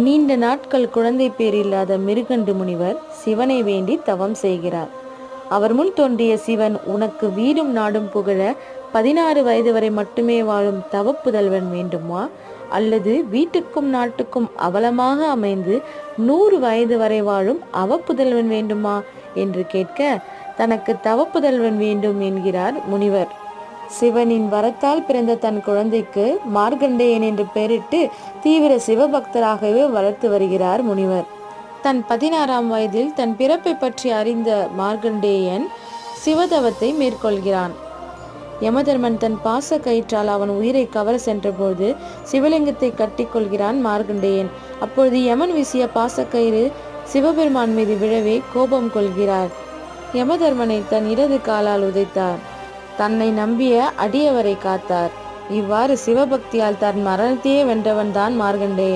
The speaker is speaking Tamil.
நீண்ட நாட்கள் குழந்தை பேர் இல்லாத மிருகண்டு முனிவர் சிவனை வேண்டி தவம் செய்கிறார். அவர் முன் தோன்றிய சிவன், உனக்கு வீடும் நாடும் புகழ 16 வயது வரை மட்டுமே வாழும் தவப்புதல்வன் வேண்டுமா, அல்லது வீட்டுக்கும் நாட்டுக்கும் அவலமாக அமைந்து 100 வயது வரை வாழும் அவப்புதல்வன் வேண்டுமா என்று கேட்க, தனக்கு தவப்புதல்வன் வேண்டும் என்கிறார் முனிவர். சிவனின் வரத்தால் பிறந்த தன் குழந்தைக்கு மார்க்கண்டேயன் என்று பெயரிட்டு தீவிர சிவபக்தராகவே வளர்த்து வருகிறார் முனிவர். தன் 16ஆம் வயதில் தன் பிறப்பை பற்றி அறிந்த மார்க்கண்டேயன் சிவதவத்தை மேற்கொள்கிறான். யமதர்மன் தன் பாச கயிற்றால் அவன் உயிரை கவர சென்றபோது சிவலிங்கத்தை கட்டி கொள்கிறான் மார்க்கண்டேயன். அப்பொழுது யமன் வீசிய பாசக்கயிறு சிவபெருமான் மீது விழவே கோபம் கொள்கிறார். யமதர்மனை தன் இடது காலால் உதைத்தார். தன்னை நம்பிய அடியவரை காத்தார். இவ்வாறு சிவபக்தியால் தன் மரணத்தையே வென்றவன் தான் மார்க்கண்டேயன்.